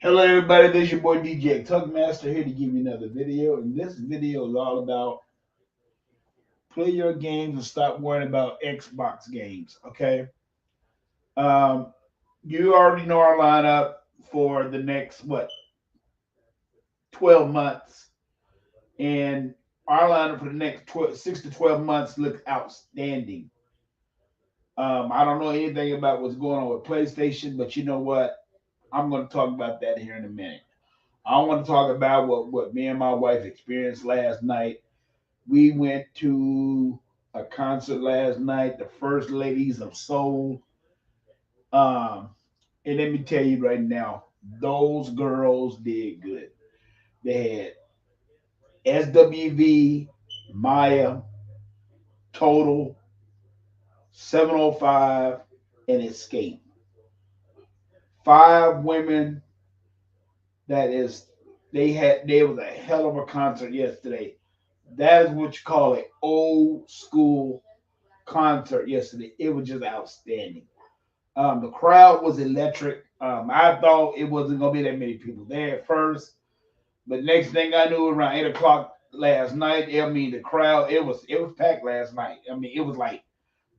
Hello, everybody. This is your boy DJ Tugmaster here to give you another video. And this video is all about play your games and stop worrying about Xbox games. Okay. Um, you already know our lineup for the next 12 months, and our lineup for the next 6 to 12 months looks outstanding. I don't know anything about what's going on with PlayStation, but you know what? I'm going to talk about that here in a minute. I want to talk about what me and my wife experienced last night. We went to a concert last night, the First Ladies of Soul. Um, and let me tell you right now, those girls did good. They had SWV, Maya, Total, 705, and Escape. Five women. That is, they was a hell of a concert yesterday. That is what you call an old school concert yesterday. It was just outstanding. The crowd was electric. I thought it wasn't gonna be that many people there at first, but next thing I knew, around 8 o'clock last night, I mean the crowd it was packed last night. I mean it was like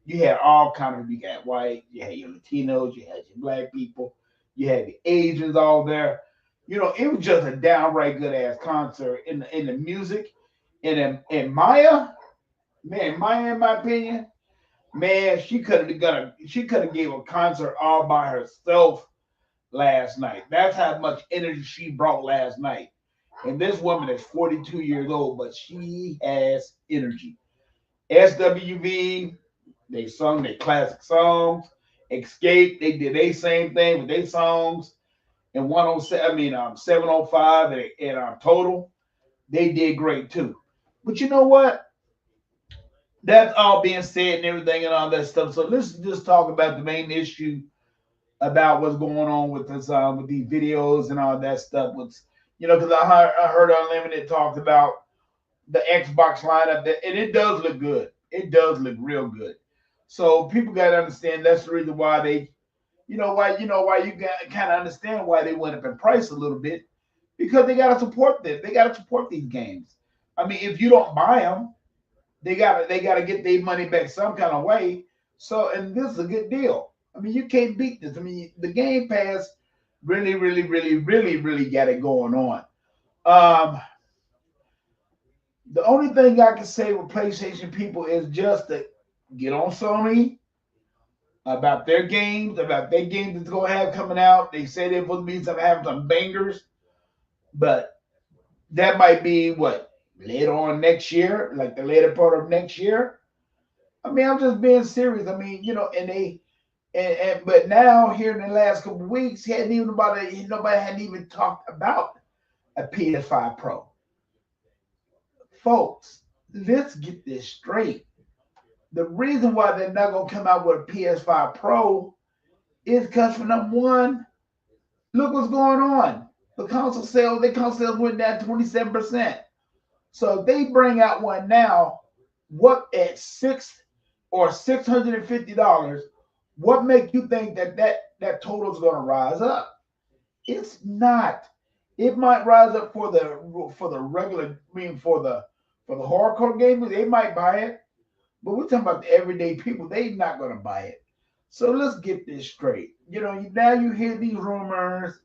you had all kind of, you got white, you had your Latinos, you had your black people, you had the Asians all there. It was just a downright good ass concert in the music, and Maya, man, Maya, in my opinion, man, she could have gave a concert all by herself last night. That's how much energy she brought last night. And this woman is 42 years old, but she has energy. SWV, they sung their classic songs. Escape, they did their same thing with their songs. And 107, 705 and Total, they did great too. But you know what? That's all being said and everything and all that stuff. So let's just talk about the main issue about what's going on with this with these videos and all that stuff. Because I heard Unlimited talked about the Xbox lineup, and it does look good. It does look real good. So people got to understand that's the reason why why you got kind of understand why they went up in price a little bit, because they got to support them. They got to support these games. I mean, if you don't buy them, they gotta get their money back some kind of way. So, and this is a good deal. I mean, you can't beat this. I mean, the Game Pass really, really, really, really, really got it going on. Um, the only thing I can say with PlayStation people is just to get on Sony about their games that's gonna have coming out. They say they're supposed to be having some bangers, but that might be what, later on next year, like the later part of next year. I mean, I'm just being serious. I mean, and but now here in the last couple of weeks, nobody hadn't even talked about a PS5 Pro. Folks, let's get this straight. The reason why they're not gonna come out with a PS5 Pro is because, for number one, look what's going on. Their console sales went down 27%. So if they bring out one now, what, at $650, what make you think that total is going to rise up? It's not. It might rise up for the regular, for the hardcore gamers. They might buy it, but we're talking about the everyday people. They not going to buy it. So let's get this straight. Now you hear these rumors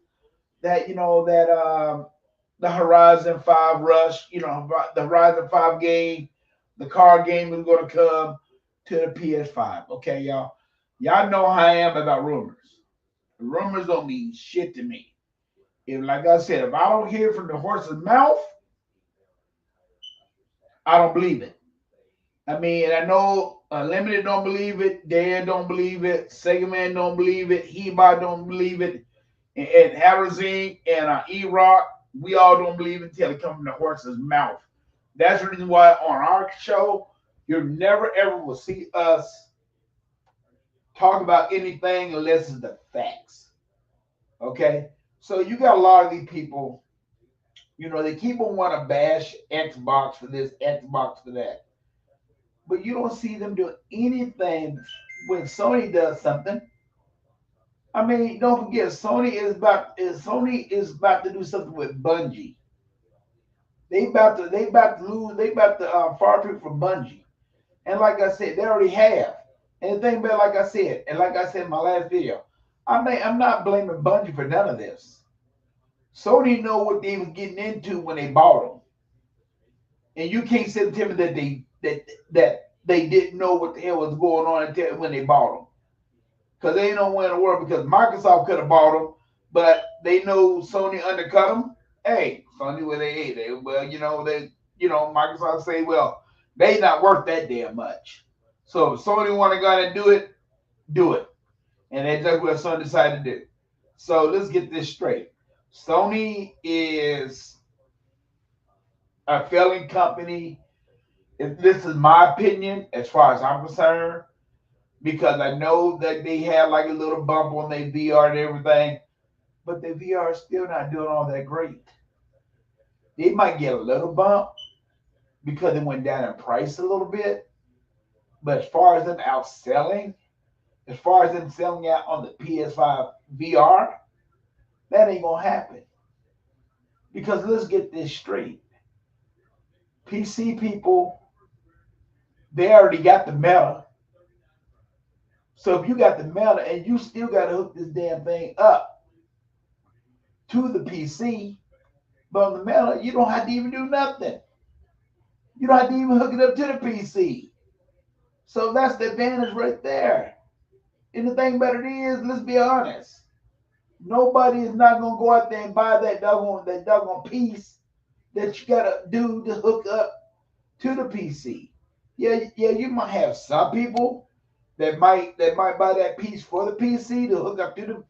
that the Horizon 5 Rush, the Horizon 5 game, the car game is going to come to the PS5. Okay, y'all. Y'all know how I am about rumors. Rumors don't mean shit to me. If, like I said, if I don't hear from the horse's mouth, I don't believe it. I mean, and I know Unlimited don't believe it, Dan don't believe it, Sega Man don't believe it, Heba don't believe it, and Harazine and E-Rock, we all don't believe it until it comes from the horse's mouth. That's the reason why on our show, you never ever will see us talk about anything unless it's the facts. Okay? So you got a lot of these people, they keep on want to bash Xbox for this, Xbox for that. But you don't see them do anything when Sony does something. I mean, don't forget, Sony is about to do something with Bungie. They about to lose. They about to far trip from Bungie. And like I said, they already have. And the thing about, like I said, and like I said in my last video, I'm not blaming Bungie for none of this. Sony know what they was getting into when they bought them, and you can't say to me that they didn't know what the hell was going on until when they bought them. Because they ain't no way in the world, because Microsoft could have bought them, but they know Sony undercut them. Hey, Sony, where they well, Microsoft say, well, they not worth that damn much. So if Sony want to go out and do it. And that's just what Sony decided to do. So let's get this straight. Sony is a failing company. If this is my opinion, as far as I'm concerned, because I know that they had like a little bump on their VR and everything, but the VR is still not doing all that great. They might get a little bump because it went down in price a little bit, but as far as them outselling, as far as them selling out on the PS5 VR, that ain't gonna happen. Because let's get this straight. PC people, they already got the meta. So if you got the meta and you still gotta hook this damn thing up to the PC, but on the meta, you don't have to even do nothing. You don't have to even hook it up to the PC. So that's the advantage right there. And the thing about it is, let's be honest. Nobody is not gonna go out there and buy that doggone piece that you gotta do to hook up to the PC. Yeah, you might have some people that might buy that piece for the PC to hook up to the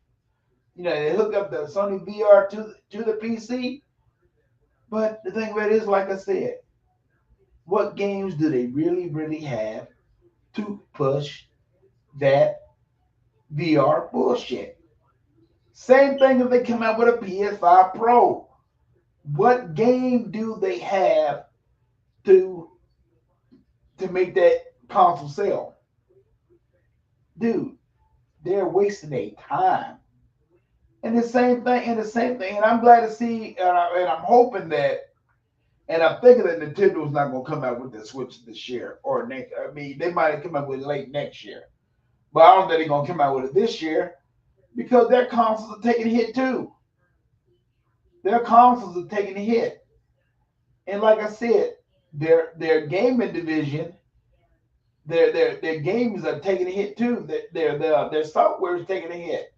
they hook up the Sony VR to the PC. But the thing about it is, like I said, what games do they really have to push that VR bullshit? Same thing if they come out with a PS5 Pro. What game do they have to to make that console sell? Dude, they're wasting their time. And I'm glad to see, and I'm hoping that, and I'm thinking that Nintendo's not going to come out with the Switch this year or next. I mean, they might have come out with it late next year, but I don't think they're going to come out with it this year because their consoles are taking a hit too. Their consoles are taking a hit, and like I said, their gaming division, their games are taking a hit too. Their software is taking a hit.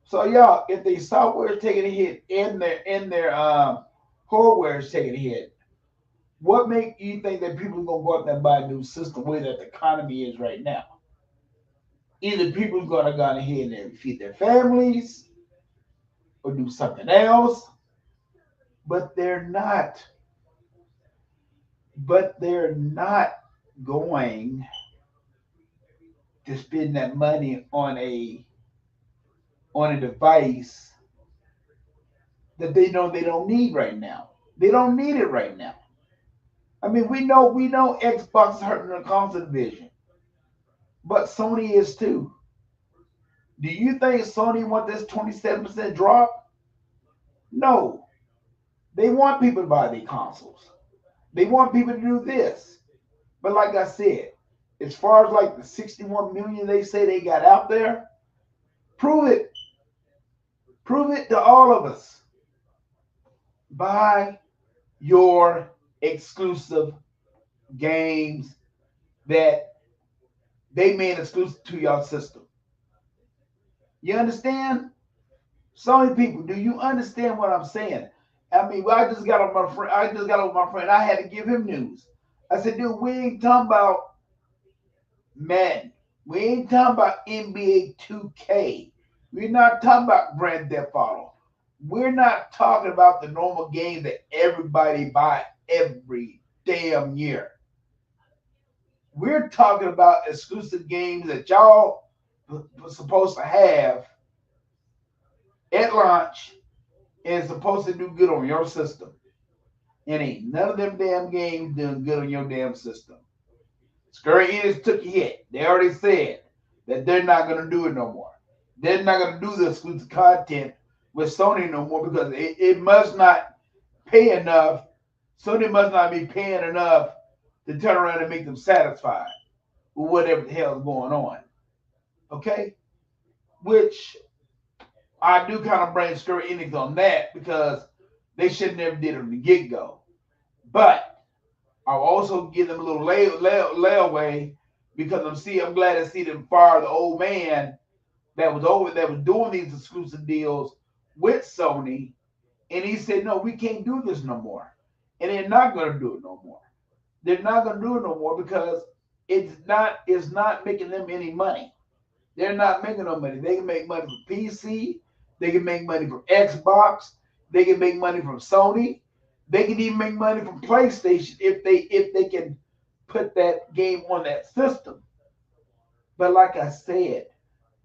So y'all, if the software is taking a hit and their hardware is taking a hit, what make you think that people are gonna go out there and buy a new system the way that the economy is right now? Either people are gonna go ahead and feed their families or do something else, but they're not. But they're not going to spend that money on a device that they know they don't need right now. They don't need it right now. I mean, we know Xbox is hurting the console division, but Sony is too. Do you think Sony want this 27% drop? No. They want people to buy their consoles. They want people to do this. But like I said, as far as like the 61 million they say they got out there, prove it. Prove it to all of us. Buy your exclusive games that they made exclusive to your system. You understand? Sony people, do you understand what I'm saying? I mean, I just got on my friend. I just got on my friend. I had to give him news. I said, dude, we ain't talking about Madden. We ain't talking about NBA 2K. We're not talking about Grand Theft Auto. We're not talking about the normal games that everybody buy every damn year. We're talking about exclusive games that y'all were supposed to have at launch and supposed to do good on your system. And ain't none of them damn games doing good on your damn system. Square Enix took a hit. They already said that they're not going to do it no more. They're not going to do the exclusive content with Sony no more because it must not pay enough. Sony must not be paying enough to turn around and make them satisfied with whatever the hell is going on. Okay? Which I do kind of blame Square Enix on that because they should never did it from the get go. But I'll also give them a little layaway because I'm glad to see them fire the old man that was doing these exclusive deals with Sony, and he said, "No, we can't do this no more," and they're not going to do it no more. They're not going to do it no more because it's not making them any money. They're not making no money. They can make money from PC. They can make money from Xbox. They can make money from Sony. They can even make money from PlayStation if they can put that game on that system. But like I said,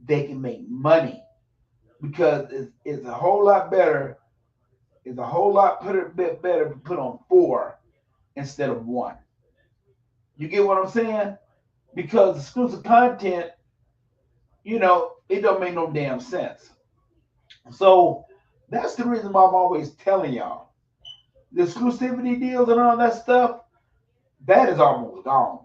they can make money because it's a whole lot better. It's a whole lot bit better to put on four instead of one. You get what I'm saying? Because exclusive content, it don't make no damn sense. So that's the reason why I'm always telling y'all the exclusivity deals and all that stuff. That is almost gone.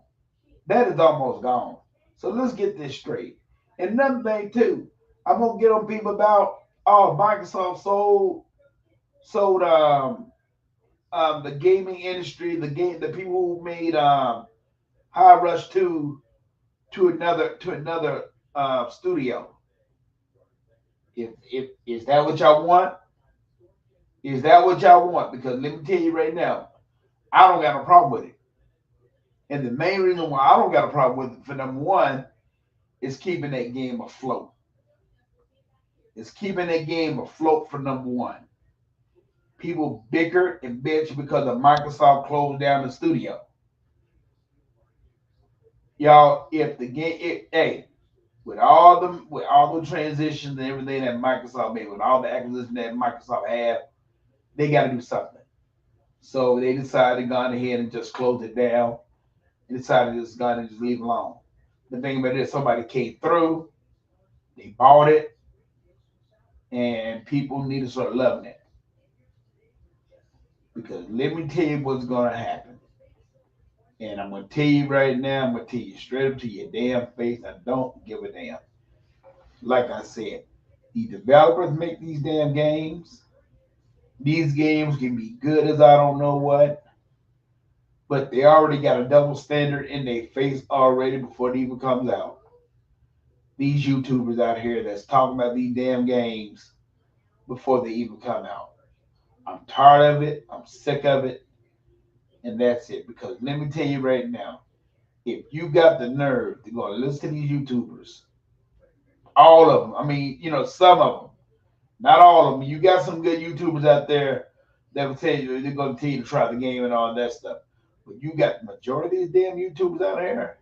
That is almost gone. So let's get this straight. And another thing too, I'm gonna get on people about Microsoft sold the gaming industry, the people who made High Rush 2 to another studio. If is that what y'all want? Is that what y'all want? Because let me tell you right now, I don't got a problem with it. And the main reason why I don't got a problem with it, for number one, is keeping that game afloat. It's keeping that game afloat for number one. People bicker and bitch because of Microsoft closed down the studio. Y'all, if the hey, with all the transitions and everything that Microsoft made, with all the acquisitions that Microsoft had, they got to do something. So they decided to go ahead and just close it down. They decided to just go ahead and just leave it alone. The thing about it is somebody came through, they bought it, and people need to start loving it. Because let me tell you what's going to happen. And I'm going to tell you right now, I'm going to tell you straight up to your damn face, I don't give a damn. Like I said, the developers make these damn games. These games can be good as I don't know what, but they already got a double standard in their face already before it even comes out. These YouTubers out here that's talking about these damn games before they even come out. I'm tired of it. I'm sick of it. And that's it. Because let me tell you right now, if you got the nerve to go and listen to these YouTubers, all of them, I mean, some of them, not all of them. You got some good YouTubers out there that will tell you they're going to tell you to try the game and all that stuff. But you got the majority of these damn YouTubers out here,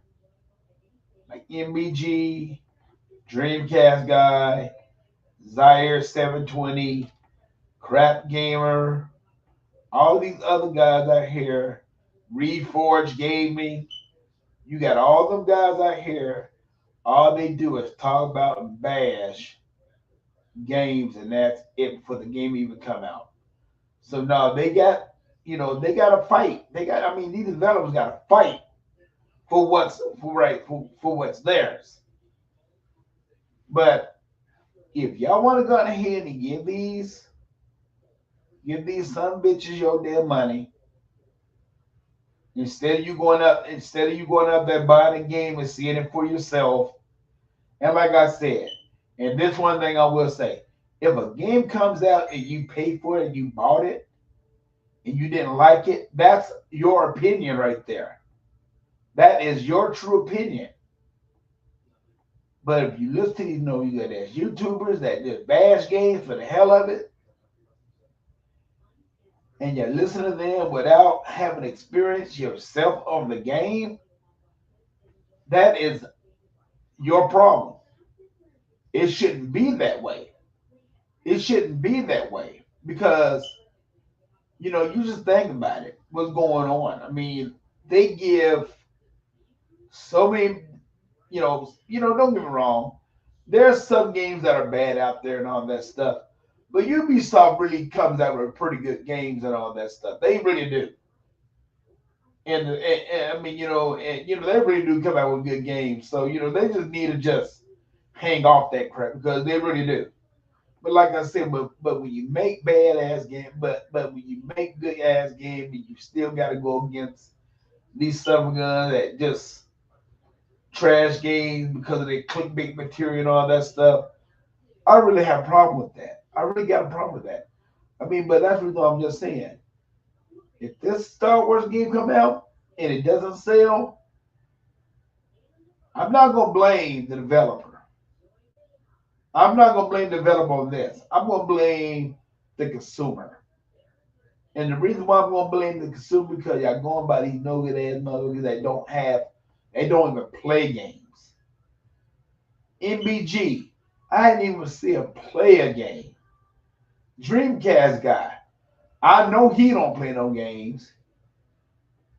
like MBG, Dreamcast Guy, Zaire 720, Crap Gamer, all these other guys out here, Reforge Gaming. You got all them guys out here. All they do is talk about and bash games, and that's it before the game even come out. So no, they got to fight. I mean, these developers got to fight for what's theirs. But if y'all want to go ahead and give these some bitches your damn money instead of you going up there buying a game and seeing it for yourself. And like I said, and this one thing I will say, if a game comes out and you pay for it and you bought it and you didn't like it, that's your opinion right there. That is your true opinion. But if you listen to these, you got these YouTubers that just bash games for the hell of it, and you listen to them without having experienced yourself on the game, that is your problem. It shouldn't be that way. It shouldn't be that way because you just think about it. What's going on? I mean, they give so many. Don't get me wrong. There's some games that are bad out there and all that stuff, but Ubisoft really comes out with pretty good games and all that stuff. They really do. And I mean, they really do come out with good games. So they just need to just hang off that crap because they really do. But like I said, but when you make bad ass game, but when you make good ass game, and you still got to go against these summer guns that just trash games because of their clickbait material and all that stuff. I really have a problem with that. I really got a problem with that. I mean, but that's what I'm just saying. If this Star Wars game come out and it doesn't sell, I'm not gonna blame the developer. I'm not gonna blame the developer on this. I'm gonna blame the consumer. And the reason why I'm gonna blame the consumer because y'all going by these no good ass motherfuckers they don't even play games. MBG, I didn't even see him play a game. Dreamcast guy, I know he don't play no games.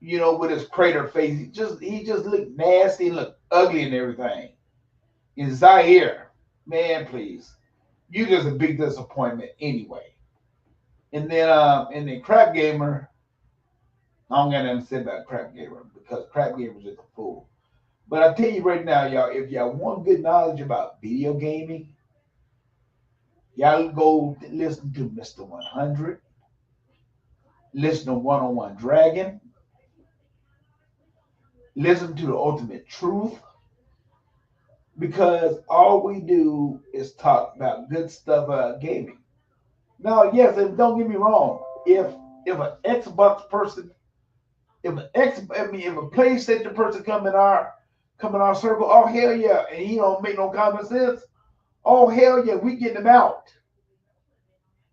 With his crater face, he just looked nasty and looked ugly and everything. And Zaire, man, please, you just a big disappointment anyway. And then Crap Gamer, I don't got nothing to say about Crap Gamer because Crap Gamer's just a fool. But I tell you right now, y'all, if y'all want good knowledge about video gaming, y'all go listen to Mr. 100, listen to One on One Dragon, listen to the Ultimate Truth, because all we do is talk about good stuff about gaming. Now, yes, and don't get me wrong, if an Xbox person, if a PlayStation person come in our circle, oh hell yeah, and he don't make no common sense, oh hell yeah, we getting him out.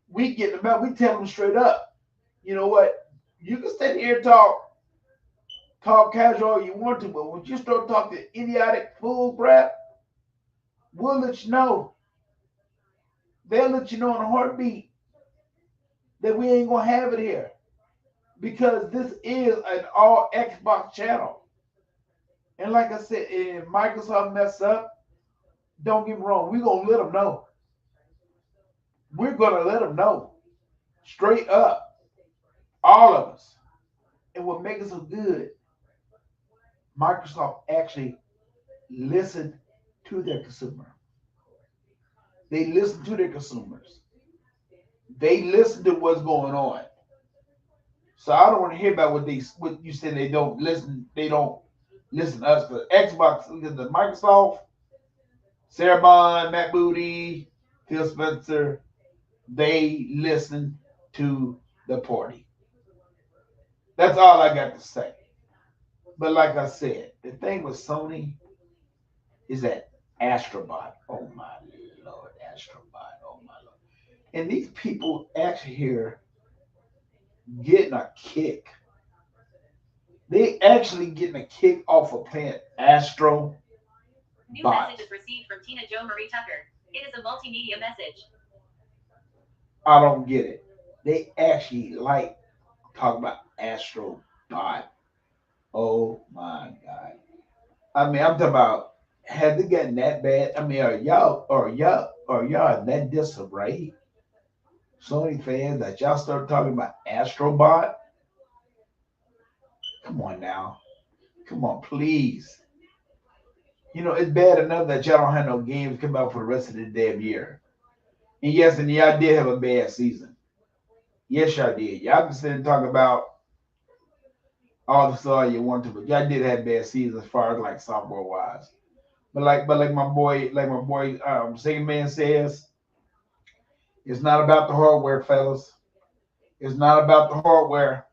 We getting him out. We tell him straight up. You know what? You can stand here and talk casual all you want to, but when you start talking idiotic fool crap, we'll let you know. They'll let you know in a heartbeat that we ain't gonna have it here because this is an all Xbox channel. And like I said, if Microsoft mess up, don't get me wrong, we're gonna let them know. We're gonna let them know straight up, all of us. And what makes it so good, Microsoft actually listened to their consumer. They listen to their consumers. They listen to what's going on. So I don't want to hear about what you said they don't listen. They don't listen to us. But Xbox, the Microsoft, Sarah Bond, Matt Booty, Phil Spencer, they listen to the party. That's all I got to say. But like I said, the thing with Sony is that Astrobot. Oh my lord, Astrobot. Oh my lord. And these people actually here getting a kick. They actually getting a kick off of playing Astro. New message is received from Tina Jo Marie Tucker. It is a multimedia message. I don't get it. They actually like talk about Astro Bot. Oh my god. I mean, I'm talking about has it gotten that bad? I mean, are y'all in that disarray? Sony fans that y'all start talking about Astrobot? Come on now. Come on, please. It's bad enough that y'all don't have no games come out for the rest of the damn year. And yes, and y'all did have a bad season. Yes, y'all did. Y'all can sit and talk about all the stuff you want to, but y'all did have bad seasons as far as like software wise. But like my boy, Singing Man says, it's not about the hardware, fellas. It's not about the hardware.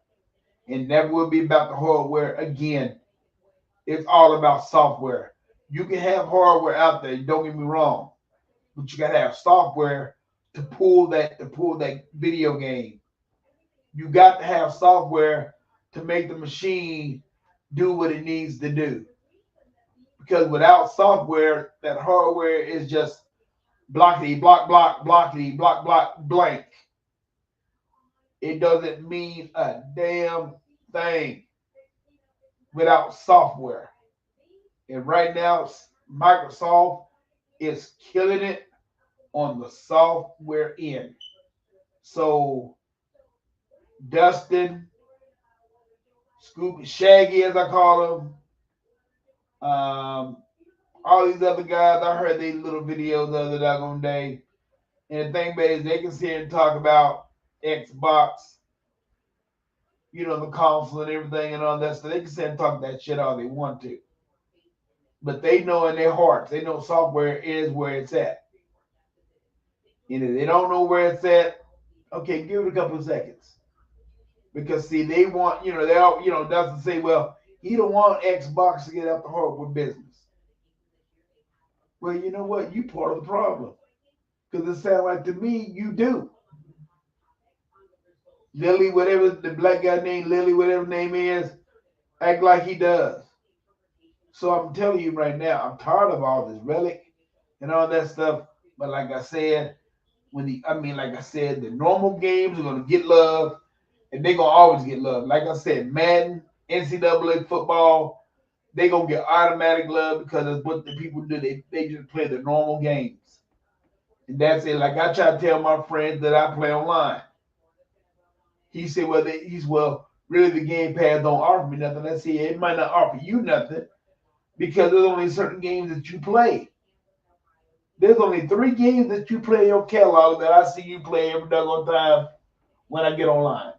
It never will be about the hardware again. It's all about software. You can have hardware out there. Don't get me wrong, but you gotta have software to pull that video game. You got to have software to make the machine do what it needs to do. Because without software, that hardware is just blockety, blockety, blank. It doesn't mean a damn thing without software. And right now, Microsoft is killing it on the software end. So Dustin, Scoop, Shaggy, as I call them, all these other guys, I heard these little videos the other doggone day. And the thing about it is they can sit here and talk about Xbox, the console and everything and all that stuff. They can sit and talk that shit all they want to. But they know in their hearts, they know software is where it's at. And if they don't know where it's at, okay, give it a couple of seconds. Because see, they want, they all, doesn't say, well, he don't want Xbox to get out the hardware business. Well, you know what? You part of the problem. Because it sounds like to me you do. Lily, whatever the black guy named Lily, whatever name is, act like he does. So I'm telling you right now, I'm tired of all this relic and all that stuff. But like I said, like I said, the normal games are gonna get love, and they're gonna always get love. Like I said, Madden, NCAA football, they gonna get automatic love because it's what the people do. They just play the normal games, and that's it. Like I try to tell my friends that I play online. He said, well, really the Game Pass don't offer me nothing. I said, it might not offer you nothing because there's only certain games that you play. There's only 3 games that you play in your catalog that I see you play every doggone time when I get online.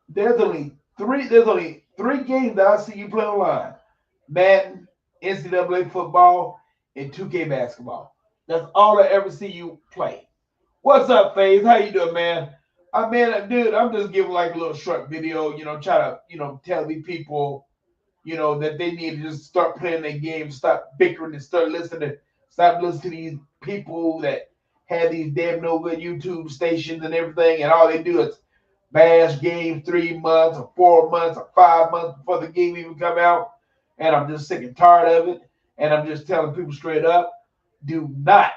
There's only three. There's only 3 games that I see you play online: Madden, NCAA football, and 2K basketball. That's all I ever see you play. What's up, FaZe? How you doing, man? Dude, I'm just giving like a little short video. Try to tell these people that they need to just start playing their game, stop bickering, and stop listening to these people that have these damn no good YouTube stations and everything, and all they do is bash games 3 months or 4 months or 5 months before the game even come out. And I'm just sick and tired of it. And I'm just telling people straight up, do not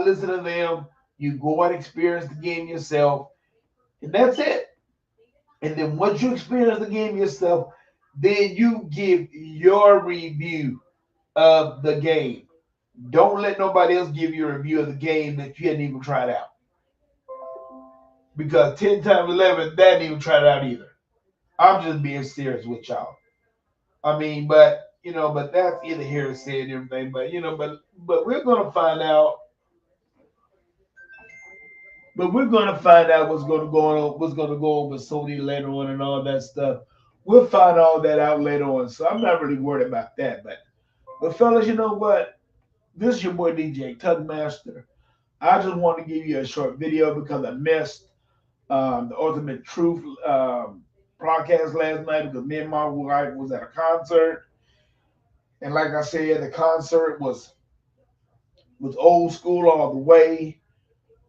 listen to them. You go and experience the game yourself, and that's it. And then once you experience the game yourself, then you give your review of the game. Don't let nobody else give you a review of the game that you hadn't even tried out. Because 10 times 11, that didn't even try it out either. I'm just being serious with y'all. But that's either hearsay and everything. But we're gonna find out. But we're gonna find out what's gonna go on with Sony later on and all that stuff. We'll find all that out later on. So I'm not really worried about that. But fellas, you know what? This is your boy DJ Tugmaster. I just want to give you a short video because I missed the Ultimate Truth broadcast last night because me and my wife was at a concert. And like I said, the concert was old school all the way.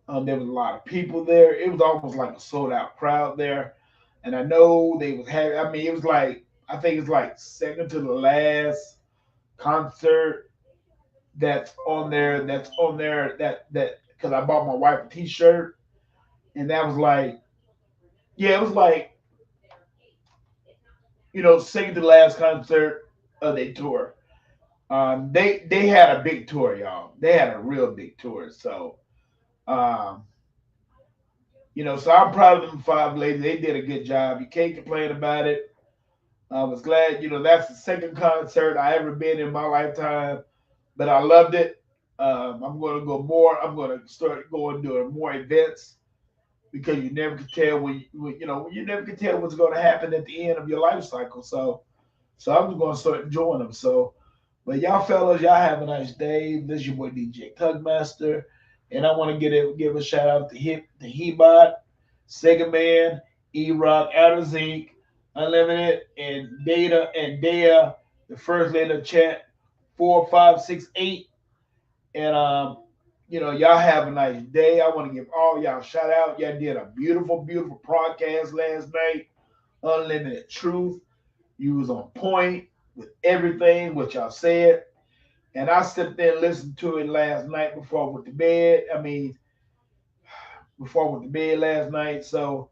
There was a lot of people there. It was almost like a sold out crowd there. And I know they was having, it was like, I think it's like second to the last concert because I bought my wife a t-shirt. And that was like, yeah, it was like, second to the last concert of their tour. They had a big tour, y'all. They had a real big tour. So, um, so I'm proud of them 5 ladies. They did a good job. You can't complain about it. I was glad, that's the second concert I ever been in my lifetime, but I loved it. I'm going to go more. I'm going to start going doing more events because you never can tell you never can tell what's going to happen at the end of your life cycle. So I'm just going to start enjoying them. So, but y'all fellas, y'all have a nice day. This is your boy DJ Tugmaster. And I want to give a shout out to Hebot, Sega Man, E-Rock, Outer Zinc, Unlimited, and Data and Dea, the first lady of chat, 4568. And y'all have a nice day. I want to give all y'all a shout out. Y'all did a beautiful, beautiful broadcast last night. Unlimited Truth. You was on point with everything what y'all said. And I sat there and listened to it last night before I went to bed. Before I went to bed last night. So,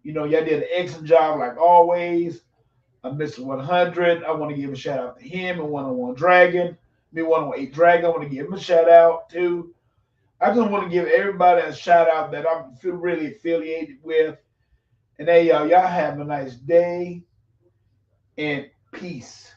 y'all did an excellent job like always. Mr. 100, I want to give a shout out to him and One on One Dragon. Me one way Dragon. I want to give him a shout out too. I just want to give everybody a shout out that I'm feel really affiliated with. And hey, y'all have a nice day and peace.